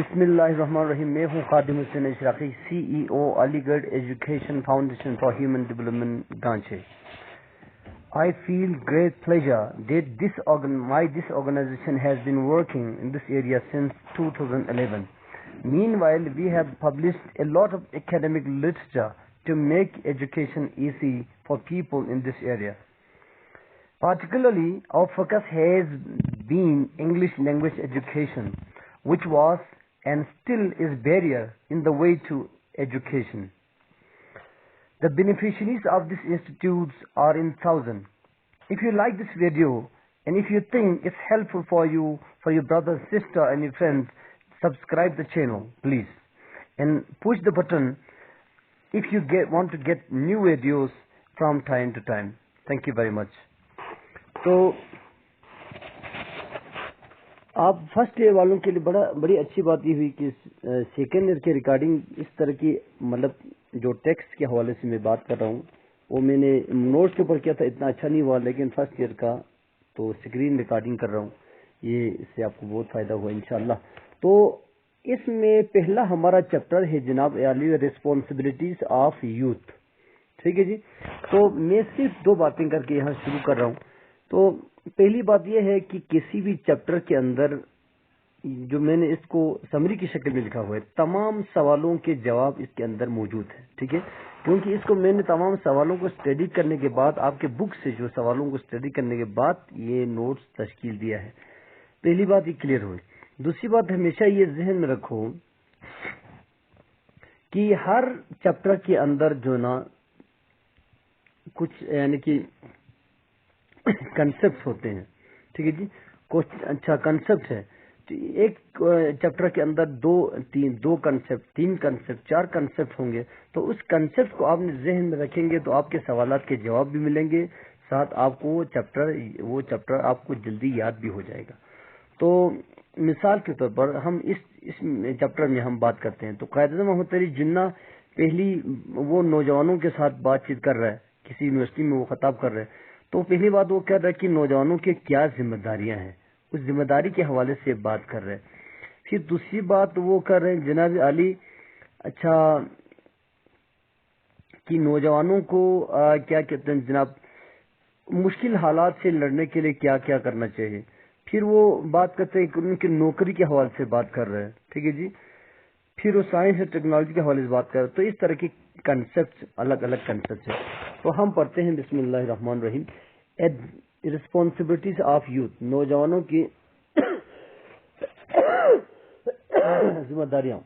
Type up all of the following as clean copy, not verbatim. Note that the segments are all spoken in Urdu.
بسم اللہ الرحمن الرحیم. میں ہوں خادم حسین اشراقی, سی ای او Aligarh education foundation for human development گانچے. I feel great pleasure that this organization has been working in this area since 2011. Meanwhile, we have published a lot of academic literature to make education easy for people in this area. Particularly, our focus has been English language education, which was and still is barrier in the way to education. The beneficiaries of these institutes are in thousands. If you like this video and if you think it's helpful for you, for your brother, sister and your friends, subscribe the channel please and push the button if you want to get new videos from time to time. Thank you very much. تو آپ فرسٹ ایئر والوں کے لیے بڑی اچھی بات یہ ہوئی کہ سیکنڈ ایئر کے ریکارڈنگ اس طرح کی, مطلب جو ٹیکسٹ کے حوالے سے میں بات کر رہا ہوں وہ میں نے نوٹس کے اوپر کیا تھا, اتنا اچھا نہیں ہوا, لیکن فرسٹ ایئر کا تو اسکرین ریکارڈنگ کر رہا ہوں, یہ اس سے آپ کو بہت فائدہ ہوا انشاءاللہ. تو اس میں پہلا ہمارا چیپٹر ہے جناب عالی, ریسپانسبلٹیز آف یوتھ. ٹھیک ہے جی. تو میں صرف دو باتیں کر کے یہاں شروع کر رہا ہوں. تو پہلی بات یہ ہے کہ کسی بھی چیپٹر کے اندر جو میں نے اس کو سمری کی شکل میں لکھا ہوا ہے, تمام سوالوں کے جواب اس کے اندر موجود ہیں. ٹھیک ہے, کیونکہ اس کو میں نے تمام سوالوں کو اسٹڈی کرنے کے بعد, آپ کے بک سے جو سوالوں کو اسٹڈی کرنے کے بعد یہ نوٹس تشکیل دیا ہے. پہلی بات یہ کلیئر ہوئی. دوسری بات, ہمیشہ یہ ذہن میں رکھو کہ ہر چیپٹر کے اندر جو نا کچھ یعنی کہ کنسپٹ ہوتے ہیں. ٹھیک ہے جی, کچھ اچھا کنسپٹ ہے. ایک چیپٹر کے اندر دو کنسپٹ, تین کنسپٹ, چار کنسپٹ ہوں گے. تو اس کنسپٹ کو آپ نے ذہن میں رکھیں گے تو آپ کے سوالات کے جواب بھی ملیں گے, ساتھ آپ کو وہ چیپٹر آپ کو جلدی یاد بھی ہو جائے گا. تو مثال کے طور پر ہم اس چیپٹر میں ہم بات کرتے ہیں. تو قائد اعظم محمد علی جناح پہلی وہ نوجوانوں کے ساتھ بات چیت کر رہا ہے, کسی یونیورسٹی میں وہ خطاب کر رہے ہیں. تو پہلی بات وہ کہہ رہا ہے کہ نوجوانوں کے کیا ذمہ داریاں ہیں, اس ذمہ داری کے حوالے سے بات کر رہے ہیں. پھر دوسری بات وہ کر رہے ہیں جناب علی, اچھا کہ نوجوانوں کو کیا کہتے ہیں جناب, مشکل حالات سے لڑنے کے لیے کیا کیا کرنا چاہیے. پھر وہ بات کرتے ہیں کہ ان کی نوکری کے حوالے سے بات کر رہے ہیں. ٹھیک ہے جی. پھر وہ سائنس اور ٹیکنالوجی کے حوالے سے بات کر رہے ہیں. تو اس طرح کی کنسپٹ, الگ الگ کنسپٹ ہے. تو ہم پڑھتے ہیں بسم اللہ الرحمن الرحیم. ریسپانسبلٹیز آف یوتھ, نوجوانوں کی ذمہ داریاں.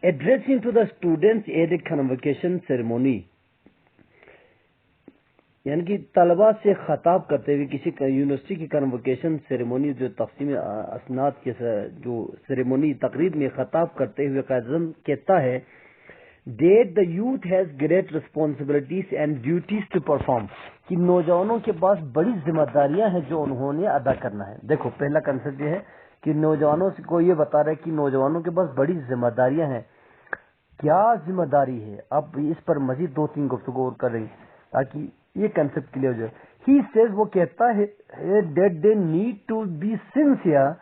Addressing to the students at a convocation ceremony, یعنی کہ طلبا سے خطاب کرتے ہوئے کسی یونیورسٹی کی کنوکیشن سیریمونی, جو تقسیم اسناد کے جو سیریمونی تقریب میں خطاب کرتے ہوئے قائد اعظم کہتا ہے that the youth has great responsibilities and duties to perform, کہ نوجوانوں کے پاس بڑی ذمہ داریاں ہیں جو انہوں نے ادا کرنا ہے. دیکھو پہلا کنسپٹ یہ ہے کہ نوجوانوں کو یہ بتا رہا ہے کہ نوجوانوں کے پاس بڑی ذمہ داریاں ہیں. کیا ذمہ داری ہے, اب اس پر مزید دو تین گفتگو اور کریں تاکہ یہ کنسپٹ کلیئر ہو جائے. He says, وہ کہتا ہے that they need to be sincere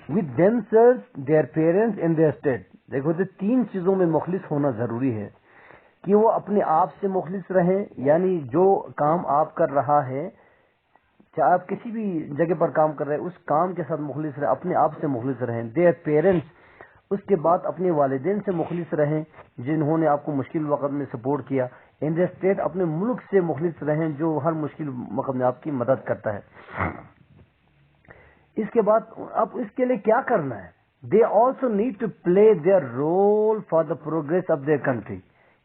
with themselves, their parents and their state. دیکھو تو تین چیزوں میں مخلص ہونا ضروری ہے, کہ وہ اپنے آپ سے مخلص رہیں, یعنی جو کام آپ کر رہا ہے, چاہے آپ کسی بھی جگہ پر کام کر رہے ہیں, اس کام کے ساتھ مخلص رہیں, اپنے آپ سے مخلص رہیں. their parents, اس کے بعد اپنے والدین سے مخلص رہیں جنہوں نے آپ کو مشکل وقت میں سپورٹ کیا. ان دا اسٹیٹ, اپنے ملک سے مخلص رہیں جو ہر مشکل وقت میں آپ کی مدد کرتا ہے. اس کے بعد اب اس کے لیے کیا کرنا ہے, they also need to play their role for the progress of their country.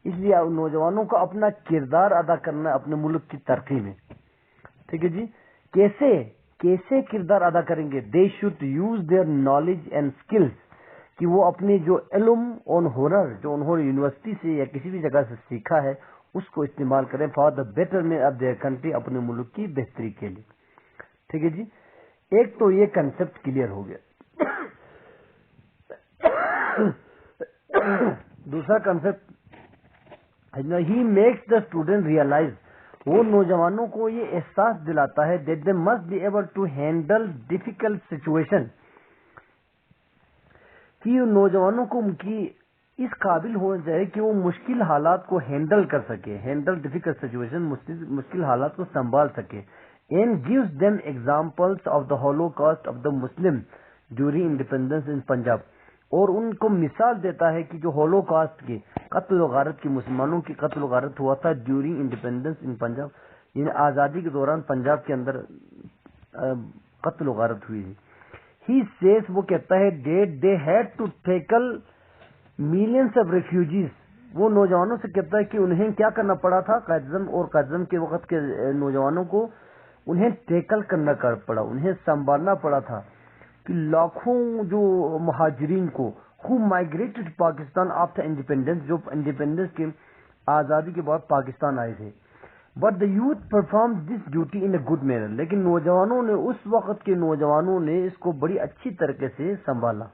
اس لیے نوجوانوں کو اپنا کردار ادا کرنا ہے اپنے ملک کی ترقی میں. ٹھیک ہے جی. کیسے کردار ادا کریں گے, they should use their knowledge and skills, کہ وہ اپنے جو علم اور ہنر جو انہوں نے یونیورسٹی سے یا کسی بھی جگہ سے سیکھا ہے اس کو استعمال کریں for the betterment of their country, اپنے ملک کی بہتری کے لیے. ٹھیک ہے جی. ایک تو یہ کنسپٹ کلیئر ہو گیا. دوسرا concept, he makes the student realize, وہ نوجوانوں کو یہ احساس دلاتا ہے that they must be able to handle difficult situation, کہ نوجوانوں کو ان کی اس قابل ہو جائے کہ وہ مشکل حالات کو ہینڈل کر سکے, ہینڈل ڈیفیکلٹ سچویشن, مشکل حالات کو سنبھال سکے. And gives them examples of the holocaust of the Muslim during independence in Punjab, اور ان کو مثال دیتا ہے کہ جو ہولوکاسٹ کی قتل و غارت کی, مسلمانوں کی قتل و غارت ہوا تھا ڈیورنگ انڈیپینڈنس ان پنجاب, یعنی آزادی کے دوران پنجاب کے اندر قتل و غارت ہوئی تھی. ہی سیز, وہ کہتا ہے, they had to tackle millions of refugees, وہ نوجوانوں سے کہتا ہے کہ انہیں کیا کرنا پڑا تھا, قائداعظم اور قائداعظم کے وقت کے نوجوانوں کو انہیں ٹیکل کرنا پڑا, انہیں سنبھالنا پڑا تھا کہ لاکھوں جو مہاجرین کو who migrated Pakistan after independence, جو انڈیپینڈنس کے آزادی کے بعد پاکستان آئے تھے. But the youth perform this duty in a good manner, لیکن نوجوانوں نے, اس وقت کے نوجوانوں نے اس کو بڑی اچھی طریقے سے سنبھالا.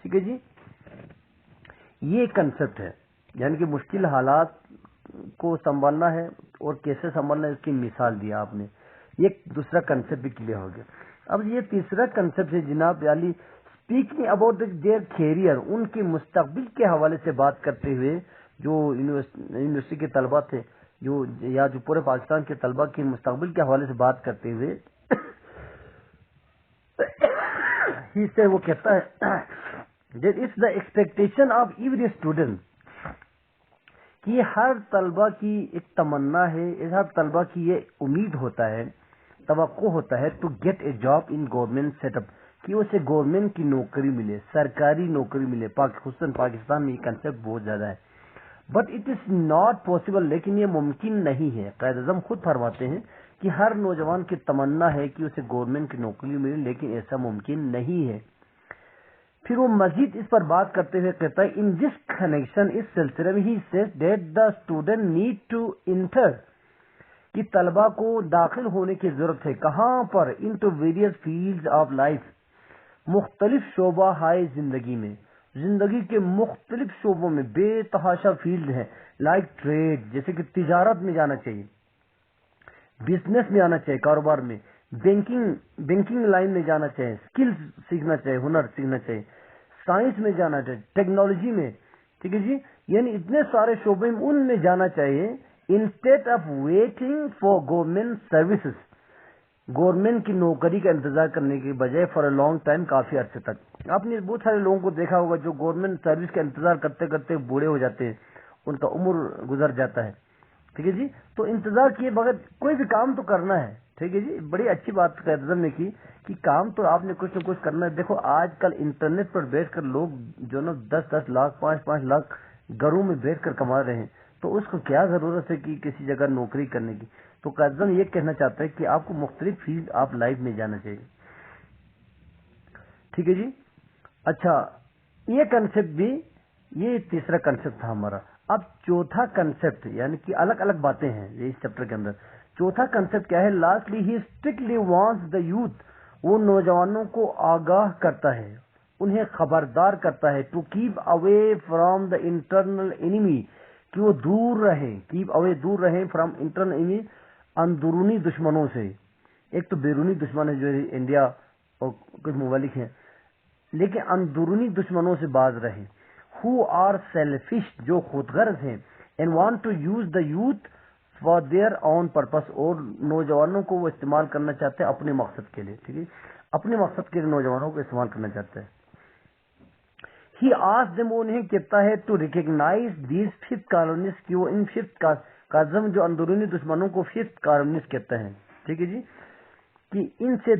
ٹھیک ہے جی, یہ ایک کنسپٹ ہے, یعنی کہ مشکل حالات کو سنبھالنا ہے اور کیسے سنبھالنا ہے اس کی مثال دیا آپ نے. یہ دوسرا کنسپٹ بھی کلیئر ہو گیا. اب یہ تیسرا کنسپٹ ہے جناب علی, اسپیکنگ اباؤٹ دیئر کیریئر, ان کے مستقبل کے حوالے سے بات کرتے ہوئے, جو یونیورسٹی کے طلبہ تھے جو, یا جو پورے پاکستان کے طلبہ کے مستقبل کے حوالے سے بات کرتے ہوئے ہی سے وہ کہتا ہے that it's the expectation of every student, کہ ہر طلبہ کی ایک تمنا ہے, ہر طلبہ کی یہ امید ہوتا ہے, توقع ہوتا ہے to get a job in government set up, کہ اسے گورنمنٹ کی نوکری ملے, سرکاری نوکری ملے. خصوصاً پاکستان میں یہ کنسپٹ بہت زیادہ ہے. But it is not possible, لیکن یہ ممکن نہیں ہے. قائد اعظم خود فرماتے ہیں کہ ہر نوجوان کی تمنا ہے کہ اسے گورنمنٹ کی نوکری ملے, لیکن ایسا ممکن نہیں ہے. پھر وہ مزید اس پر بات کرتے ہوئے کہتا ہے, ان دس کنیکشن, اس سلسلے میں he says that the student need to enter, کہ طلبہ کو داخل ہونے کی ضرورت ہے. کہاں پر؟ Into various fields of life, مختلف شعبہ ہائے زندگی میں, زندگی کے مختلف شعبوں میں بے تحاشا فیلڈ ہیں. لائک ٹریڈ, جیسے کہ تجارت میں جانا چاہیے, بزنس میں آنا چاہیے, کاروبار میں, بینکنگ لائن میں جانا چاہیے, اسکلز سیکھنا چاہیے, ہنر سیکھنا چاہیے, سائنس میں جانا چاہیے, ٹیکنالوجی میں. ٹھیک ہے جی, یعنی اتنے سارے شعبے میں ان میں جانا چاہیے. Instead of waiting for government services, government کی نوکری کا انتظار کرنے کے بجائے فار اے لانگ ٹائم, کافی عرصے تک. آپ نے بہت سارے لوگوں کو دیکھا ہوگا جو گورنمنٹ سروس کا انتظار کرتے کرتے بوڑھے ہو جاتے ہیں, ان کا عمر گزر جاتا ہے. ٹھیک ہے جی, تو انتظار کیے بغیر کوئی بھی کام تو کرنا ہے. ٹھیک ہے جی, بڑی اچھی بات قائد اعظم نے کی کہ کام تو آپ نے کچھ نہ کچھ کرنا ہے. دیکھو آج کل انٹرنیٹ پر بیٹھ کر لوگ جو نا 10-10 لاکھ 5-5 لاکھ گھروں میں بیٹھ کر کما رہے ہیں, تو اس کو کیا ضرورت ہے کہ کسی جگہ نوکری کرنے کی. تو قائد اعظم یہ کہنا چاہتا ہے کہ آپ کو مختلف فیلڈ آف لائف میں جانا چاہیے. ٹھیک ہے جی, اچھا یہ کنسپٹ بھی, یہ تیسرا کنسپٹ تھا ہمارا. اب چوتھا کنسپٹ, یعنی کہ الگ الگ باتیں ہیں اس چیپٹر کے اندر. چوتھا کنسپٹ کیا ہے؟ Lastly he strictly wants the youth, وہ نوجوانوں کو آگاہ کرتا ہے, انہیں خبردار کرتا ہے, to keep away from the internal enemy, کہ وہ دور رہیں, کیپ اوے دور رہیں فرام انٹرنل انیمی, اندرونی دشمنوں سے. ایک تو بیرونی دشمن ہے جو انڈیا اور کچھ ممالک ہیں, لیکن اندرونی دشمنوں سے باز رہیں. ہو آر سیلفش, جو خود غرض ہیں, and want to use the youth for their own purpose, اور نوجوانوں کو وہ استعمال کرنا چاہتے ہیں اپنے مقصد کے لیے. ٹھیک ہے, اپنے مقصد کے لیے نوجوانوں کو استعمال کرنا چاہتے ہیں. ہی آس دم, انہیں کہتا ہے to recognise these fifth colonies, کی وہ ان ففتھ کازم, جو اندرونی دشمنوں کو ففتھ کالونیز کہتے ہیں. ٹھیک ہے جی, کہ ان سے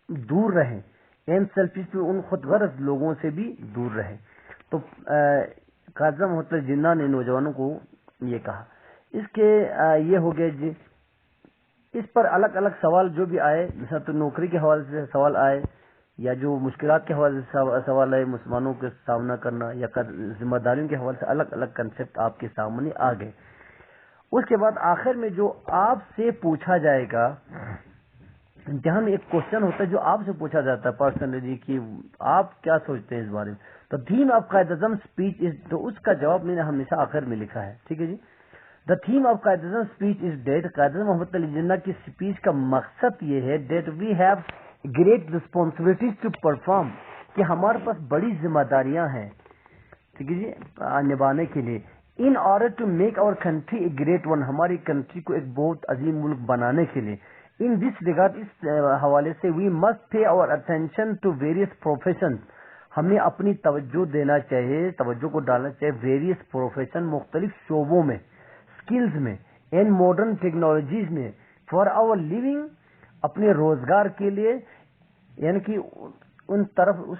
دور رہیں, اینڈ سیلفش, ان خود غرض لوگوں سے بھی دور رہیں. تو کازم ہوتا ہے جنہ نے نوجوانوں کو یہ کہا. اس کے یہ ہو گئے جی, اس پر الگ الگ سوال جو بھی آئے, مثلا تو نوکری کے حوالے سے سوال آئے, یا جو مشکلات کے حوالے سے سوال آئے, مسلمانوں کے سامنا کرنا, یا ذمہ داریوں کے حوالے سے الگ الگ کنسپٹ آپ کے سامنے آ گئے. اس کے بعد آخر میں جو آپ سے پوچھا جائے گا, جہاں میں ایک کوشچن ہوتا ہے جو آپ سے پوچھا جاتا ہے پرسنلی, کہ آپ کیا سوچتے ہیں اس بارے میں. تو theme of Quaid Azam speech is, تو اس کا جواب میں نے ہمیشہ آخر میں لکھا ہے. ٹھیک ہے جی, the theme of Quaid Azam speech is date, Quaid Azam محمد علی جناح کی اسپیچ کا مقصد یہ ہے, that we have great responsibilities to perform, کہ ہمارے پاس بڑی ذمہ داریاں ہیں، ٹھیک ہے جی، نبھانے کے لیے. In order to make our country a great one, ہماری کنٹری کو ایک بہت عظیم ملک بنانے کے لیے. ان دس ریگارڈ، اس حوالے سے we must pay our attention to various profession, ہمیں اپنی توجہ دینا چاہیے، توجہ کو ڈالنا چاہیے ویریس پروفیشن، مختلف شعبوں میں، اسکلز میں، اینڈ ماڈرن ٹیکنالوجیز میں، فار آور لیونگ، اپنے روزگار کے لیے، یعنی کہ اس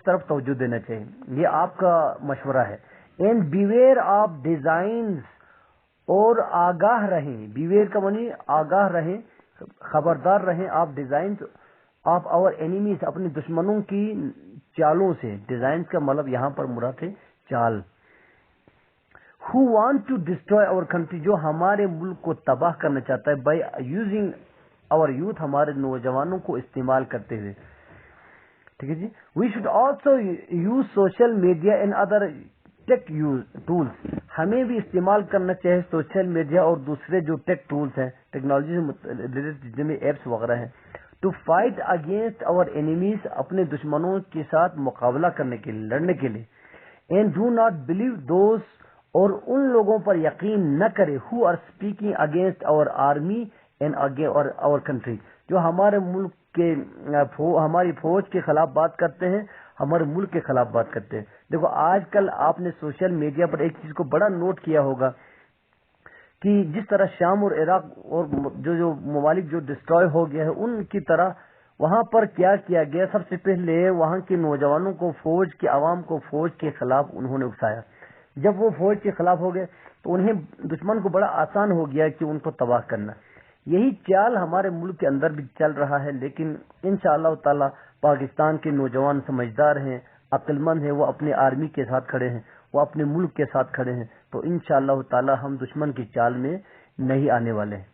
طرف توجہ دینا چاہیے. یہ آپ کا مشورہ ہے. اینڈ بیویئر آف ڈیزائنز، اور آگاہ رہیں، بیویئر کا معنی آگاہ رہیں، خبردار رہیں، آپ ڈیزائنز آف آور اینیمیز، اپنے دشمنوں کی چالوں سے. ڈیزائنز کا مطلب یہاں پر مراد ہے چال. who want to destroy our country، جو ہمارے ملک کو تباہ کرنا چاہتا ہے، بائی یوزنگ our youth، ہمارے نوجوانوں کو استعمال کرتے ہوئے. ٹھیک ہے جی. We should also use social media and other tech tools, ہمیں بھی استعمال کرنا چاہیے سوشل میڈیا اور دوسرے جو ٹیک ٹولس ہیں، ٹیکنالوجی سے ریلیٹڈ جن میں ایپس وغیرہ ہیں، to fight against our enemies, اپنے دشمنوں کے ساتھ مقابلہ کرنے کے لیے، لڑنے کے لیے. And do not believe those, اور ان لوگوں پر یقین نہ کرے، who are speaking against our army and our country, جو ہمارے ملک کے ہماری فوج کے خلاف بات کرتے ہیں، ہمارے ملک کے خلاف بات کرتے ہیں. دیکھو آج کل آپ نے سوشل میڈیا پر ایک چیز کو بڑا نوٹ کیا ہوگا کہ جس طرح شام اور عراق اور جو ممالک جو ڈسٹروائے ہو گیا ہے، ان کی طرح وہاں پر کیا کیا گیا، سب سے پہلے وہاں کے نوجوانوں کو، فوج کے عوام کو فوج کے خلاف انہوں نے اکسایا. جب وہ فوج کے خلاف ہو گئے تو انہیں دشمن کو بڑا آسان ہو گیا کہ ان کو تباہ کرنا. یہی چال ہمارے ملک کے اندر بھی چل رہا ہے، لیکن انشاءاللہ تعالی پاکستان کے نوجوان سمجھدار ہیں، عقل مند ہیں، وہ اپنے آرمی کے ساتھ کھڑے ہیں، وہ اپنے ملک کے ساتھ کھڑے ہیں، تو انشاءاللہ تعالی ہم دشمن کی چال میں نہیں آنے والے ہیں.